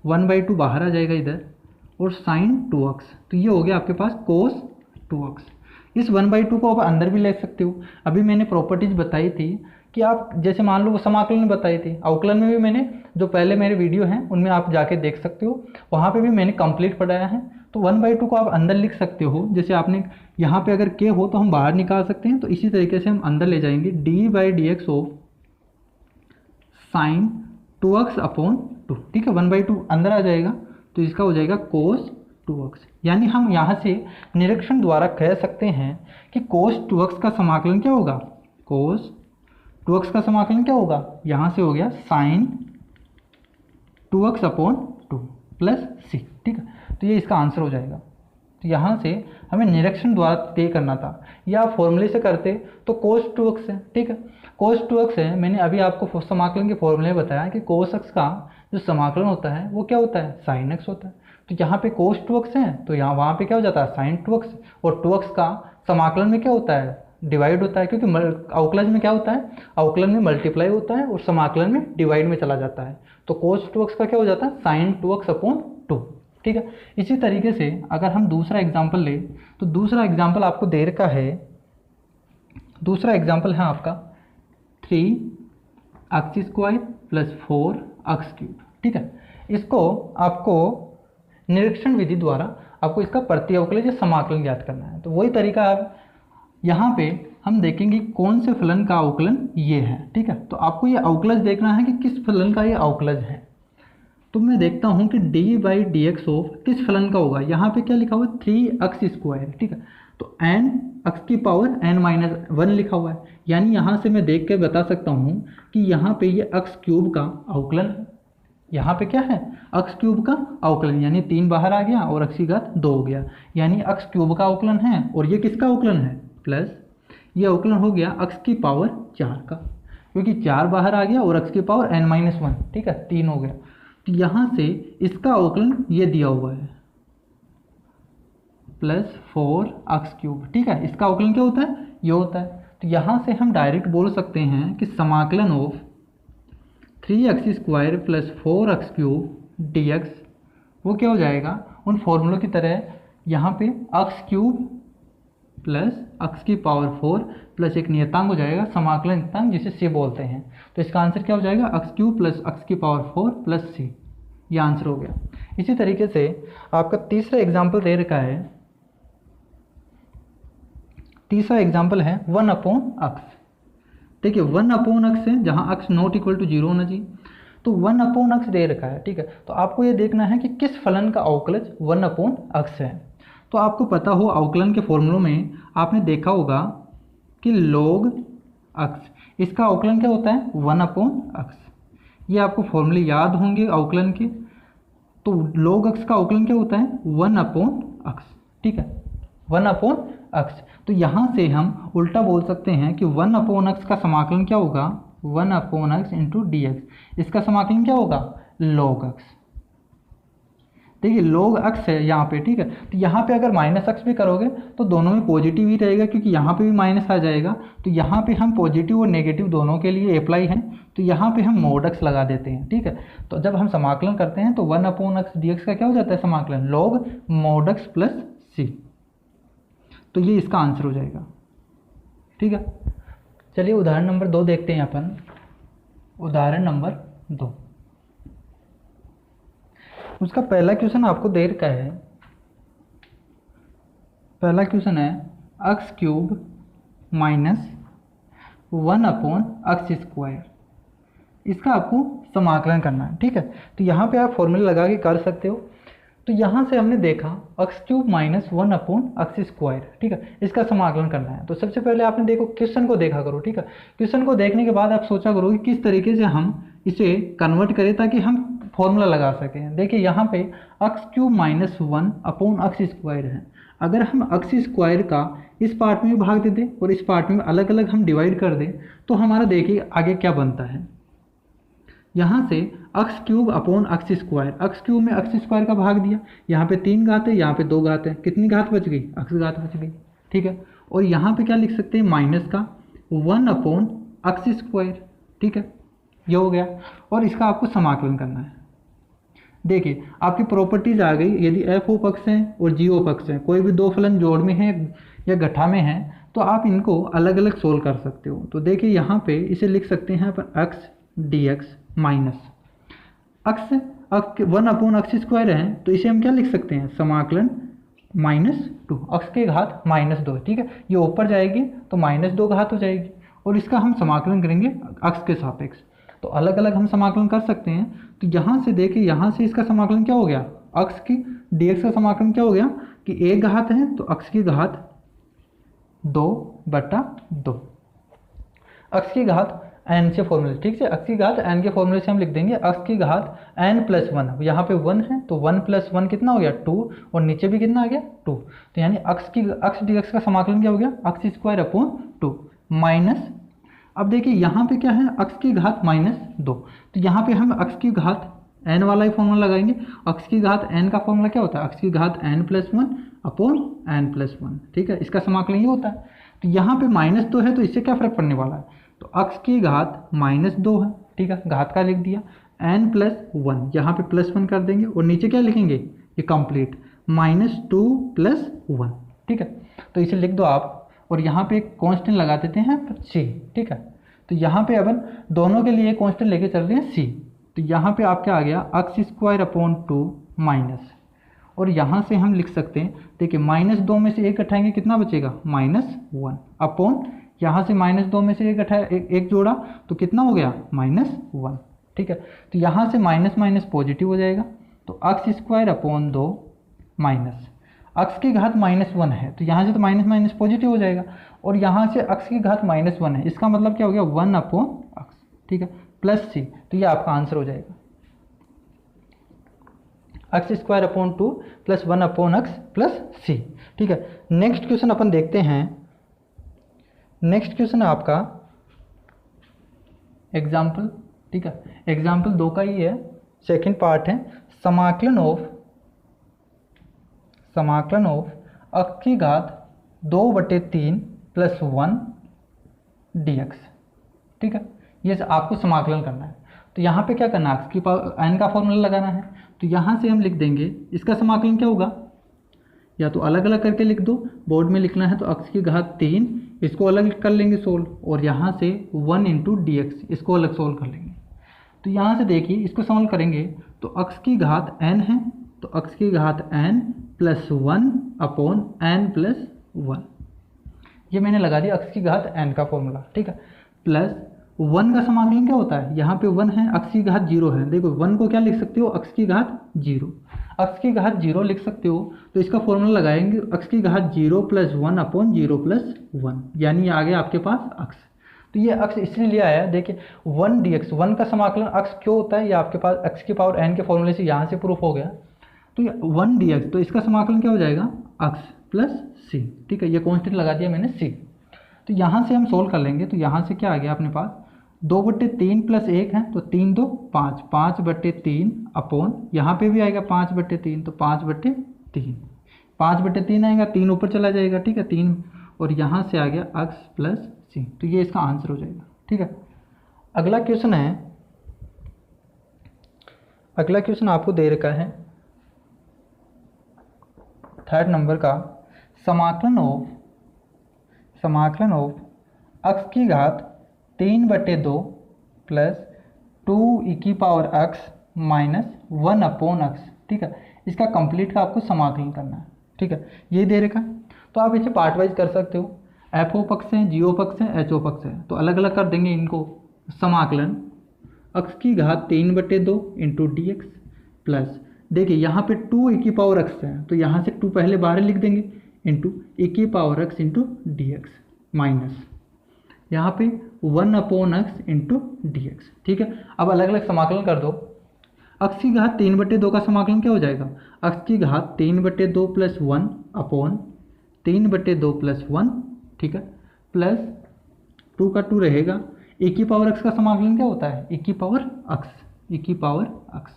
1/2 बाहर आ जाएगा इधर, और sin 2x, तो ये हो गया आपके पास cos 2x। इस 1/2 को आप अंदर भी ले सकते हो। अभी मैंने प्रॉपर्टीज बताई थी कि आप जैसे मान लो वो समाकलन में बताई थी, अवकलन में भी मैंने जो पहले मेरे वीडियो हैं उनमें आप जाके देख सकते हो, वहाँ पे भी मैंने कंप्लीट पढ़ाया है। तो 1/2 को आप अंदर लिख सकते हो, जैसे आपने यहाँ पे अगर k हो तो हम बाहर निकाल सकते हैं, तो इसी तरीके से हम अंदर ले जाएंगे d/dx of sin 2x upon 2। ठीक है, 1/2 अंदर आ जाएगा तो इसका हो जाएगा cos 2x। यानी हम यहाँ से निरीक्षण द्वारा कह सकते हैं कि cos 2x का समाकलन क्या होगा? cos 2x का समाकलन क्या होगा? यहाँ से हो गया sin 2x upon 2 plus c। ठीक है, तो ये इसका आंसर हो जाएगा। तो यहाँ से हमें निरीक्षण द्वारा तय करना था, या फॉर्मूले से करते तो cos 2x है। ठीक है, cos 2x है, मैंने अभी आपको समाकलन के फॉर्मूले में बताया कि cos x का जो समाकलन होता है वो क्या होता है? sin x होता है। तो यहाँ पे cos 2x है तो यहाँ वहाँ पे क्या हो जाता है? sin 2x, और 2x का समाकलन में क्या होता है? डिवाइड होता है, क्योंकि अवकलज में क्या होता है? अवकलन में मल्टीप्लाई होता है और समाकलन में डिवाइड में चला जाता है। तो cos 2x का क्या हो जाता है? sin 2x upon 2। ठीक है, इसी तरीके से अगर हम दूसरा एग्जाम्पल ले तो दूसरा एग्जाम्पल आपको दे रखा है, दूसरा एग्जाम्पल है आपका 3x² प्लस 4x³। ठीक है, इसको आपको निरीक्षण विधि द्वारा आपको इसका प्रति अवकलज या समाकलन ज्ञात करना है। तो वही तरीका अब यहाँ पे हम देखेंगे कौन से फलन का अवकलन ये है। ठीक है, तो आपको ये अवकलज देखना है कि किस फलन का ये अवकलज है। तो मैं देखता हूँ कि d/dx ऑफ किस फलन का होगा। यहाँ पे क्या लिखा हुआ है? 3x²। ठीक है, तो n(n-1) लिखा हुआ है, यानी यहाँ से मैं देख के बता सकता हूँ कि यहाँ पे ये x³ का अवकलन है। यहाँ पे क्या है? x³ का अवकलन, यानी 3 बाहर आ गया और x⁴ हो गया, यानी x³ का अवकलन है। और ये किसका अवकलन है? प्लस ये अवकलन हो गया x⁴ का, क्योंकि 4 बाहर आ गया और x⁻n-1। ठीक है, 3 हो गया। तो यहाँ से इसका अवकलन ये दिया हुआ है प्लस 4x³। ठीक है, इसका अवकलन क्या होता है? ये होता है। तो यहाँ से हम डायरेक्ट बोल सकते हैं कि समाकलन of 3x² plus 4x³ dx वो क्या हो जाएगा? उन फॉर्मूलों की तरह यहाँ पे x³ प्लस x की पावर 4 प्लस एक नियतांक हो जाएगा समाकलन नियतांक जिसे c बोलते हैं। तो इसका आंसर क्या हो जाएगा, x³ प्लस x की पावर 4 प्लस c। ये आंसर हो गया। इसी तरीके से आपका तीसरा एग्जाम्पल दे रखा है। तीसरा एग्जाम्पल है 1/x। देखिए 1/x है, जहाँ x नॉट इक्वल टू 0 होना चाहिए, तो 1/x दे रखा है। ठीक है, तो आपको ये देखना है कि किस फलन का अवकलज 1/x है। तो आपको पता हो अवकलन के फॉर्मूलों में आपने देखा होगा कि log x, इसका अवकलन क्या होता है 1/x। ये आपको फॉर्मूले याद होंगे अवकलन के। तो log x का अवकलन क्या होता है 1/x। ठीक है, 1/x। तो यहाँ से हम उल्टा बोल सकते हैं कि 1/x का समाकलन क्या होगा 1/x इंटू dx। इसका समाकलन क्या होगा log x। देखिए log x है यहाँ पे। ठीक है, तो यहाँ पे अगर -x भी करोगे तो दोनों में पॉजिटिव ही रहेगा, क्योंकि यहाँ पे भी माइनस आ जाएगा। तो यहाँ पे हम पॉजिटिव और नेगेटिव दोनों के लिए अप्लाई है, तो यहाँ पे हम mod x लगा देते हैं। ठीक है, तो जब हम समाकलन करते हैं तो 1/x dx का क्या हो जाता है समाकलन log mod x plus c। तो ये इसका आंसर हो जाएगा। ठीक है, चलिए उदाहरण नंबर 2 देखते हैं अपन। उदाहरण नंबर 2, उसका पहला क्वेश्चन आपको दे रखा है। पहला क्वेश्चन है x³ माइनस 1/x²। इसका आपको समाकलन करना है। ठीक है, तो यहाँ पे आप फॉर्मूला लगा के कर सकते हो। तो यहाँ से हमने देखा x³ माइनस 1/x²। ठीक है, इसका समाकलन करना है। तो सबसे पहले आपने देखो क्वेश्चन को देखा करो। ठीक है, क्वेश्चन को देखने के बाद आप सोचा करो कि किस तरीके से हम इसे कन्वर्ट करें ताकि हम फॉर्मूला लगा सकें। देखिए यहाँ पे x³ माइनस 1/x² है। अगर हम x² का इस पार्ट में भी भाग दे दें और इस पार्ट में अलग अलग हम डिवाइड कर दें तो हमारा देखिए आगे क्या बनता है। यहाँ से x³/x², x³ में x² का भाग दिया, यहाँ पे 3 घात है, यहाँ पे 2 घात है, कितनी घात बच गई x घात बच गई। ठीक है, और यहाँ पे क्या लिख सकते हैं माइनस का 1/x²। ठीक है, ये हो गया। और इसका आपको समाकलन करना है। देखिए आपकी प्रॉपर्टीज आ गई। यदि f(x) है और g(x) है, कोई भी दो फलन जोड़ में है या गठा में है तो आप इनको अलग अलग सोल्व कर सकते हो। तो देखिए यहाँ पे इसे लिख सकते हैं अपन x dx minus x 1/x² है, तो इसे हम क्या लिख सकते हैं समाकलन -2 x के घात -2। ठीक है, ये ऊपर जाएगी तो -2 घात हो जाएगी और इसका हम समाकलन करेंगे x के सापेक्ष। तो अलग अलग हम समाकलन कर सकते हैं। तो यहाँ से देखिए, यहाँ से इसका समाकलन क्या हो गया x की dx का समाकलन क्या हो गया कि 1 घात है तो x की घात 2/2। x की घात n से फॉर्मूले। ठीक है, x की घात n के फॉर्मूले से हम लिख देंगे x की घात n प्लस 1। यहाँ पे 1 है तो 1 प्लस 1 कितना हो गया 2, और नीचे भी कितना आ गया 2। तो यानी x dx का समाकलन क्या हो गया x² माइनस। अब देखिए यहाँ पे क्या है x की घात -2, तो यहाँ पे हम x की घात n वाला ही फॉर्मूला लगाएंगे। x की घात n का फॉर्मूला क्या होता है x की घात n+1/n+1। ठीक है, इसका समाकलन ये होता है। तो यहाँ पे -2 है तो इससे क्या फर्क पड़ने वाला है, तो x की घात -2 है। ठीक है, घात का लिख दिया, n+1 यहाँ पे +1 कर देंगे और नीचे क्या लिखेंगे ये कंप्लीट -2 + 1। ठीक है, तो इसे लिख दो आप और यहाँ पे एक कांस्टेंट लगा देते हैं c। ठीक है, तो यहाँ पे अपन दोनों के लिए कांस्टेंट लेके चल रहे हैं c। तो यहाँ पे आपका आ गया x² माइनस, और यहाँ से हम लिख सकते हैं देखिए -2 में से 1 घटाएंगे कितना बचेगा -1 अपॉन, यहाँ से -2 में से 1 घटाया, एक जोड़ा तो कितना हो गया -1। ठीक है, तो यहाँ से माइनस माइनस पॉजिटिव हो जाएगा, तो x² माइनस x की घात -1 है तो यहाँ से तो माइनस माइनस पॉजिटिव हो जाएगा, और यहाँ से x की घात -1 है, इसका मतलब क्या हो गया 1/x। ठीक है, प्लस c, तो ये आपका आंसर हो जाएगा x² plus 1/x plus c। ठीक है, नेक्स्ट क्वेश्चन अपन देखते हैं। नेक्स्ट क्वेश्चन है आपका एग्जाम्पल। ठीक है, एग्जाम्पल 2 का ही है, सेकेंड पार्ट है समाकलन ऑफ x की घात 2/3 + 1 dx। ठीक है, ये आपको समाकलन करना है। तो यहाँ पे क्या करना है n का फॉर्मूला लगाना है। तो यहाँ से हम लिख देंगे इसका समाकलन क्या होगा, या तो अलग अलग करके लिख दो, बोर्ड में लिखना है तो x की घात 3 इसको अलग कर लेंगे सोल्व, और यहाँ से 1 इंटू डी एक्स इसको अलग सोल्व कर लेंगे। तो यहाँ से देखिए इसको सॉल्व करेंगे तो x की घात n है, तो x की घात n plus 1 upon n plus 1, ये मैंने लगा दिया x की घात n का फॉर्मूला, ठीक है। प्लस 1 का समाकलन क्या होता है, यहाँ पे 1 है, x की घात 0 है, देखो 1 को क्या लिख सकते हो, x की घात 0, x की घात 0 लिख सकते हो, तो इसका फॉर्मूला लगाएंगे x की घात 0 प्लस 1 अपॉन 0 प्लस 1, यानी आ गया आपके पास x। तो ये x इसलिए लिया आया, देखिए 1 dx, 1 का समाकलन x क्यों होता है, ये आपके पास x की पावर n के फॉर्मूले से यहाँ से प्रूफ हो गया। तो ये 1 dx, तो इसका समाकलन क्या हो जाएगा, x प्लस c, ठीक है, ये कॉन्स्टेंट लगा दिया मैंने c। तो यहाँ से हम सोल्व कर लेंगे, तो यहाँ से क्या आ गया अपने पास 2/3 प्लस 1 है, तो 3 2 5, 5/3 अपॉन यहाँ पे भी आएगा 5/3, तो 5/3, 5/3 आएगा, 3 ऊपर चला जाएगा, ठीक है 3, और यहाँ से आ गया x प्लस c, तो ये इसका आंसर हो जाएगा, ठीक है। अगला क्वेश्चन है, अगला क्वेश्चन आपको दे रखा है 3rd नंबर का, समाकलन ऑफ x की घात 3/2 प्लस 2e की power x minus 1 upon x, ठीक है, इसका कंप्लीट का आपको समाकलन करना है, ठीक है, ये दे रखा है। तो आप इसे पार्ट वाइज कर सकते हो, f ऑफ x है, g ऑफ x है, h ऑफ x है, तो अलग अलग कर देंगे इनको। समाकलन x की घात 3/2 इंटू डी एक्स प्लस, देखिए यहाँ पे 2e की पावर x है, तो यहाँ से 2 पहले बाहर लिख देंगे, इंटू e की power x into D x minus यहाँ पे 1 upon x into D x, ठीक है। अब अलग अलग समाकलन कर दो, x की घात 3/2 का समाकलन क्या हो जाएगा, x की घात 3/2 प्लस 1 अपॉन 3/2 प्लस 1, ठीक है, प्लस 2 का 2 रहेगा, e की पावर x का समाकलन क्या होता है, e की power x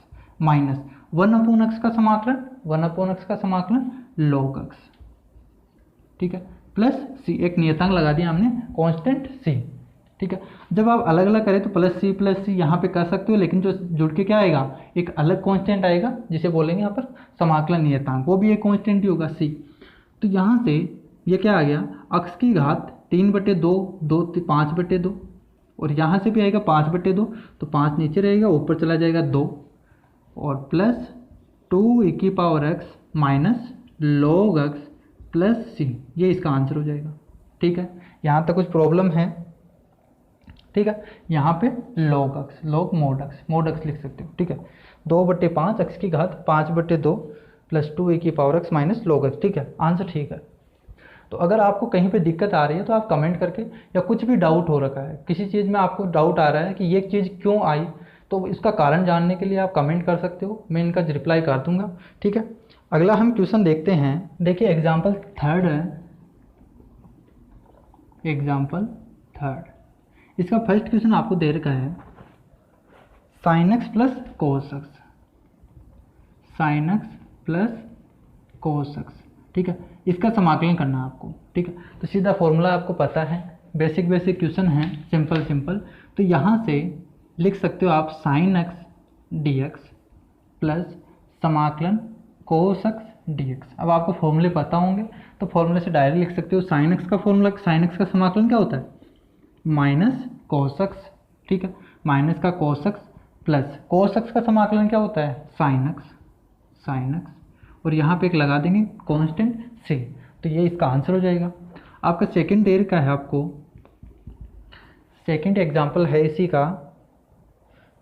minus 1 upon x का समाकलन, 1 अपॉन x का समाकलन log x, ठीक है, प्लस c, एक नियतांक लगा दिया हमने कांस्टेंट c, ठीक है। जब आप अलग अलग करें तो प्लस c यहाँ पे कर सकते हो, लेकिन जो जुड़ के क्या आएगा, एक अलग कांस्टेंट आएगा जिसे बोलेंगे यहाँ पर समाकलन नियतांक, वो भी एक कांस्टेंट ही होगा c। तो यहाँ से ये क्या आ गया, x की घात 3/2 5/2, और यहाँ से भी आएगा 5/2, तो 5 नीचे रहेगा, ऊपर चला जाएगा 2, और प्लस 2e की power x minus log x plus c, ये इसका आंसर हो जाएगा, ठीक है। यहाँ तक कुछ प्रॉब्लम है, ठीक है, यहाँ पे log x, log mod x लिख सकते हो, ठीक है, 2/5 x की घात 5/2 प्लस 2e की power x minus log x, ठीक है, आंसर ठीक है। तो अगर आपको कहीं पे दिक्कत आ रही है तो आप कमेंट करके, या कुछ भी डाउट हो रखा है, किसी चीज़ में आपको डाउट आ रहा है कि ये चीज़ क्यों आई, तो इसका कारण जानने के लिए आप कमेंट कर सकते हो, मैं इनका रिप्लाई कर दूंगा, ठीक है। अगला हम क्वेश्चन देखते हैं, देखिए एग्जाम्पल 3rd है, एग्जाम्पल 3rd, इसका फर्स्ट क्वेश्चन आपको दे रखा है sin x plus cos x, sin x plus cos x, ठीक है, इसका समाकलन करना है आपको, ठीक है। तो सीधा फॉर्मूला आपको पता है, बेसिक क्वेश्चन है, सिंपल, तो यहाँ से लिख सकते हो आप sin x dx प्लस समाकलन cos x dx। अब आपको फॉर्मूले पता होंगे तो फॉर्मूले से डायरेक्ट लिख सकते हो, sin x का फॉर्मूला, sin x का समाकलन क्या होता है, माइनस cos x, ठीक है, माइनस का cos x plus cos x का समाकलन क्या होता है, sin x, और यहाँ पे एक लगा देंगे कांस्टेंट c, तो ये इसका आंसर हो जाएगा। आपका सेकंड देर का है, आपको सेकंड एग्जांपल है इसी का,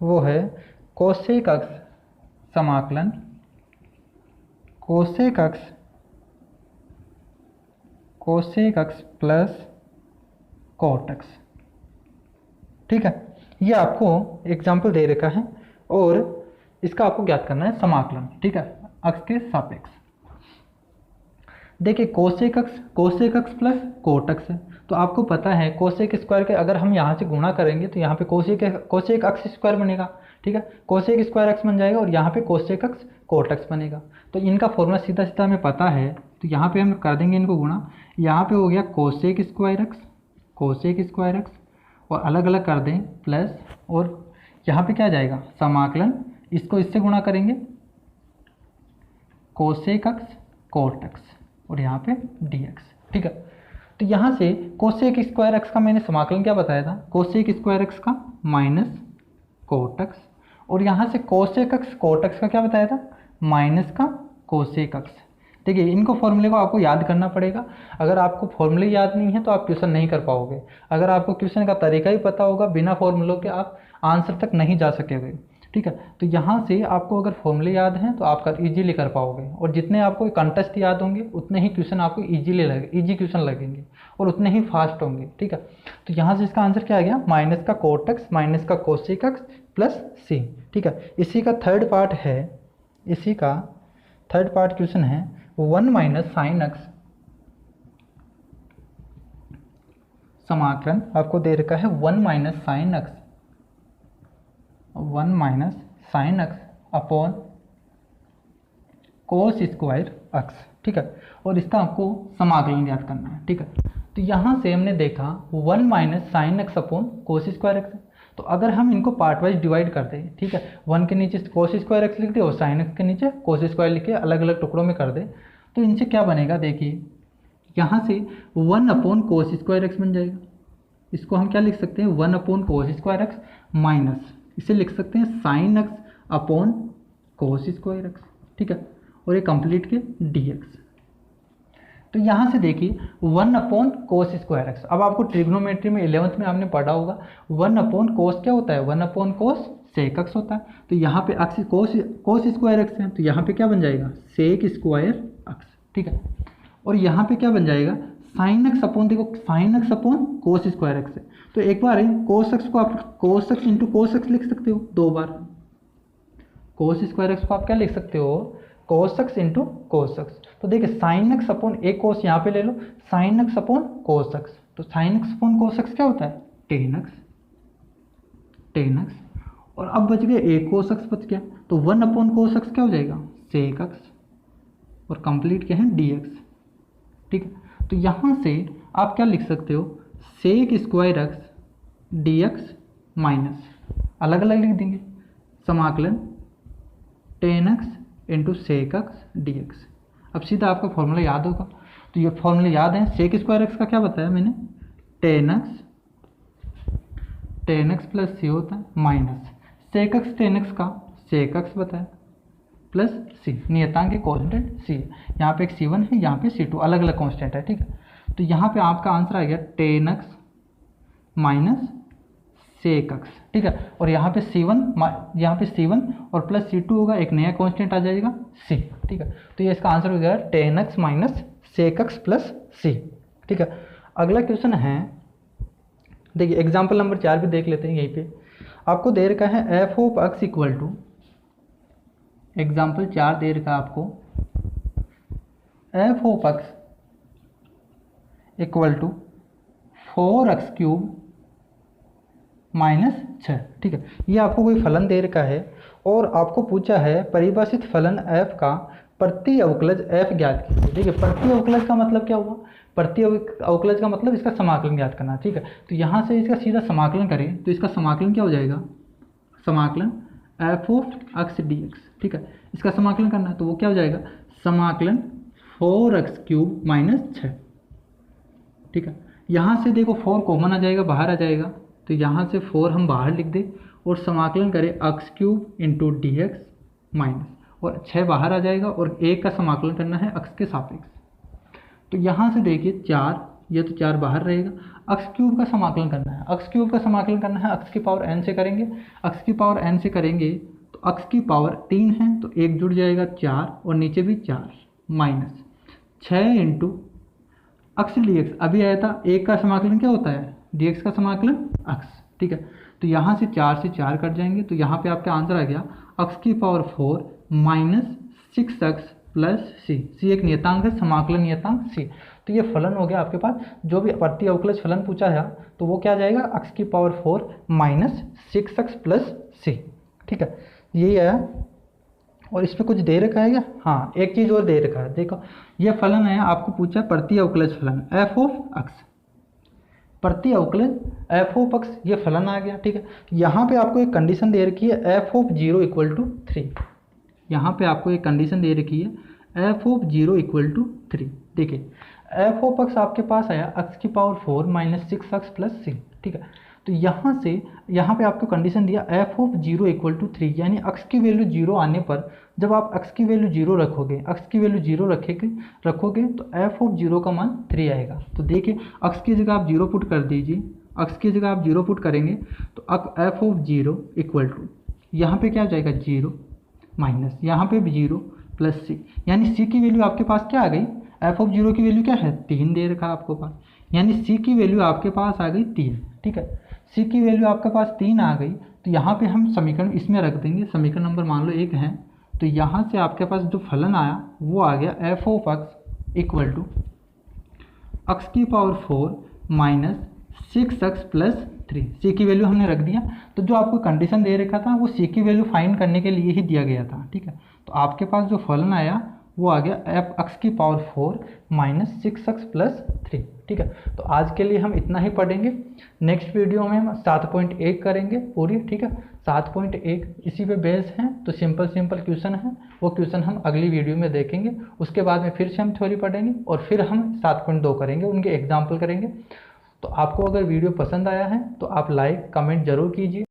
वो है cosec x समाकलन cosec x plus cot x, ठीक है, ये आपको एग्जाम्पल दे रखा है, और इसका आपको ज्ञात करना है समाकलन, ठीक है, x के सापेक्ष। देखिए cosec x plus cot x है, तो आपको पता है कोसेक स्क्वायर के अगर हम यहाँ से गुणा करेंगे तो यहाँ पे कोसेक एक्स स्क्वायर बनेगा, ठीक है, कोसेक स्क्वायर एक्स बन जाएगा, और यहाँ पे कोसेक एक्स कोट एक्स बनेगा। तो इनका फॉर्मूला सीधा सीधा हमें पता है, तो यहाँ पे हम कर देंगे इनको गुणा, यहाँ पे हो गया कोसेक स्क्वायर एक्स, और अलग अलग कर दें प्लस, और यहाँ पे क्या जाएगा समाकलन, इसको इससे गुणा करेंगे कोसेक एक्स कोट एक्स, और यहाँ पे dx, ठीक है। तो यहाँ से कोसेक स्क्वायर एक्स का मैंने समाकलन क्या बताया था, कोसेक स्क्वायर एक्स का माइनस कोट एक्स, और यहाँ से कोसेक एक्स कोट एक्स का क्या बताया था, माइनस का कोसेक एक्स। देखिए इनको फॉर्मूले को आपको याद करना पड़ेगा। अगर आपको फॉर्मूले याद नहीं है तो आप क्वेश्चन नहीं कर पाओगे। अगर आपको क्वेश्चन का तरीका ही पता होगा, बिना फॉर्मूलों के आप आंसर तक नहीं जा सकेंगे, ठीक है। तो यहाँ से आपको अगर फॉर्मूले याद हैं तो आप इजीली कर पाओगे, और जितने आपको कंटेस्ट याद होंगे उतने ही क्वेश्चन आपको इजी क्वेश्चन लगेंगे और उतने ही फास्ट होंगे, ठीक है। तो यहाँ से इसका आंसर क्या आ गया, माइनस का कोट एक्स माइनस का कोसेक एक्स प्लस सी, ठीक है। इसी का थर्ड पार्ट है, इसी का थर्ड पार्ट क्वेश्चन है 1 माइनस साइन एक्स, समाकलन आपको दे रखा है 1 minus sine x, 1 minus sign x upon cos square x, ठीक है। और इसका आपको समाकलन याद करना है, ठीक है। तो यहाँ से हमने देखा 1 minus sign x upon cos square x, तो अगर हम इनको पार्ट वाइज डिवाइड कर दें, ठीक है, 1 के नीचे कोस स्क्वायर एक्स लिख दे और साइन एक्स के नीचे कोस स्क्वायर लिख के अलग अलग टुकड़ों में कर दे, तो इनसे क्या बनेगा, देखिए यहाँ से 1 अपॉन कोस स्क्वायर एक्स बन जाएगा। इसको हम क्या लिख सकते हैं, 1 upon cos square x minus इसे लिख सकते हैं sign x upon cos square x, ठीक है। और ये कंप्लीट के dx। तो यहाँ से देखिए 1 अपॉन कोस स्क्वायर एक्स, अब आपको ट्रिग्नोमेट्री में 11th में आपने पढ़ा होगा 1 अपॉन कोस क्या होता है, 1 अपॉन कोस सेक एक्स होता है। तो यहाँ पे एक्स कोस स्क्वायर एक्स है, तो यहाँ पे क्या बन जाएगा, सेक स्क्वायर एक्स, ठीक है। और यहाँ पे क्या बन जाएगा, साइन एक्स अपॉन, देखो sign x upon cos square x है, तो एक बार कोस एक्स को आप cos x into cos x लिख सकते हो, 2 बार कोस स्क्वायर एक्स को आप क्या लिख सकते हो, cos x into cos x. तो देखिए साइन एक्स अपॉन एक कोस यहाँ पे ले लो, sine x upon cos x, तो sine x upon cos x क्या होता है, टेन एक्स, और अब बच गया एक कोस एक्स बच गया, तो 1 अपॉन कोस एक्स क्या हो जाएगा, सेक एक्स, और कंप्लीट क्या है dx, ठीक है। तो यहाँ से आप क्या लिख सकते हो, sec square x dx minus अलग अलग लिख देंगे समाकलन tan x into sec x dx। अब सीधा आपका फॉर्मूला याद होगा, तो ये फॉर्मूला याद है, सेक स्क्वायर एक्स का क्या बताया मैंने, टेन एक्स प्लस सी होता है minus sec x tan x का सेक एक्स बताया प्लस सी, नियतांक के कांस्टेंट सी, यहाँ पे एक C1 है, यहाँ पे C2, अलग अलग कांस्टेंट है, ठीक है। तो यहाँ पे आपका आंसर आ गया tan x minus sec x, ठीक है। और यहाँ पे C1 और प्लस C2 होगा, एक नया कांस्टेंट आ जाएगा C, ठीक है। तो ये इसका आंसर हो गया tan x minus sec x plus C, ठीक है। अगला क्वेश्चन है, देखिए एग्जाम्पल नंबर 4 भी देख लेते हैं। यहीं पे आपको दे रखा है f of x equal to, example 4 दे रखा है आपको f of x equal to 4x cube minus 6, ठीक है। ये आपको कोई फलन दे रखा है और आपको पूछा है परिभाषित फलन f का प्रति अवकलज f ज्ञात कीजिए। देखिए प्रति अवकलज का मतलब क्या हुआ, प्रति अवकलज का मतलब इसका समाकलन ज्ञात करना, ठीक है। तो यहाँ से इसका सीधा समाकलन करें तो इसका समाकलन क्या हो जाएगा, समाकलन एफ ऑफ एक्स dx, ठीक है। इसका समाकलन करना है तो वो क्या हो जाएगा, समाकलन 4x क्यूब माइनस 6, ठीक है। यहाँ से देखो 4 कॉमन आ जाएगा, बाहर आ जाएगा, तो यहाँ से 4 हम बाहर लिख दें और समाकलन करें x cube into dx minus, और 6 बाहर आ जाएगा और 1 का समाकलन करना है x के सापेक्ष। तो यहाँ से देखिए 4, ये तो 4 बाहर रहेगा, x क्यूब का समाकलन करना है, x क्यूब का समाकलन करना है x की पावर n से करेंगे, x की पावर n से करेंगे तो x की पावर 3 है तो 1 जुड़ जाएगा 4 और नीचे भी 4 माइनस 6 इंटू x dx, अभी आया था 1 का समाकलन क्या होता है, dx का समाकलन x, ठीक है। तो यहाँ से 4 से 4 कट जाएंगे, तो यहाँ पे आपका आंसर आ गया x की पावर 4 माइनस 6x प्लस सी एक नियतांक है, समाकलन नियतांक c। तो ये फलन हो गया आपके पास, जो भी प्रति अवकलज फलन पूछा है तो वो क्या आ जाएगा, x की power 4 minus 6x plus C, ठीक है। यही आया। और इसमें कुछ दे रखा है क्या, हाँ एक चीज़ और दे रखा है, देखो ये फलन है, आपको पूछा प्रति अवकलज फलन एफ ऑफ एक्स, प्रति अवकलज एफ ऑफ एक्स, ये फलन आ गया, ठीक है। यहाँ पे आपको एक कंडीशन दे रखी है एफ ऑफ 0 इक्वल टू 3, यहाँ पे आपको एक कंडीशन दे रखी है एफ ऑफ 0 इक्वल टू 3। देखिए एफ ऑफ एक्स आपके पास आया एक्स की पावर 4 माइनस 6x प्लस 6, ठीक है। तो यहाँ से यहाँ पे आपको कंडीशन दिया एफ ऑफ 0 इक्वल टू 3, यानी एक्स की वैल्यू 0 आने पर जब आप एक्स की वैल्यू 0 रखोगे, एक्स की वैल्यू 0 रखोगे तो एफ ऑफ 0 का मान 3 आएगा। तो देखिए एक्स की जगह आप 0 पुट कर दीजिए, एक्स की जगह आप 0 पुट करेंगे तो एफ ऑफ 0 इक्वल टू यहाँ पे क्या आ जाएगा 0 माइनस यहाँ पे भी 0 प्लस सी, यानी सी की वैल्यू आपके पास क्या आ गई, एफ ऑफ 0 की वैल्यू क्या है 3 दे रखा आपको पास, यानी सी की वैल्यू आपके पास आ गई 3, ठीक है। सी की वैल्यू आपके पास 3 आ गई तो यहाँ पे हम समीकरण इसमें रख देंगे, समीकरण नंबर मान लो 1 है, तो यहाँ से आपके पास जो फलन आया वो आ गया f of x equal to x की power 4 minus 6x plus 3। C की वैल्यू हमने रख दिया, तो जो आपको कंडीशन दे रखा था वो सी की वैल्यू फाइंड करने के लिए ही दिया गया था, ठीक है। तो आपके पास जो फलन आया वो आ गया एफ एक्स की पावर 4 माइनस 6x प्लस 3, ठीक है। तो आज के लिए हम इतना ही पढ़ेंगे, नेक्स्ट वीडियो में हम 7.1 करेंगे पूरी, ठीक है। 7.1 इसी पे बेस हैं, तो सिंपल क्वेश्चन है, वो क्वेश्चन हम अगली वीडियो में देखेंगे। उसके बाद में फिर से हम थ्योरी पढ़ेंगे और फिर हम 7.2 करेंगे, उनके एग्जाम्पल करेंगे। तो आपको अगर वीडियो पसंद आया है तो आप लाइक कमेंट जरूर कीजिए।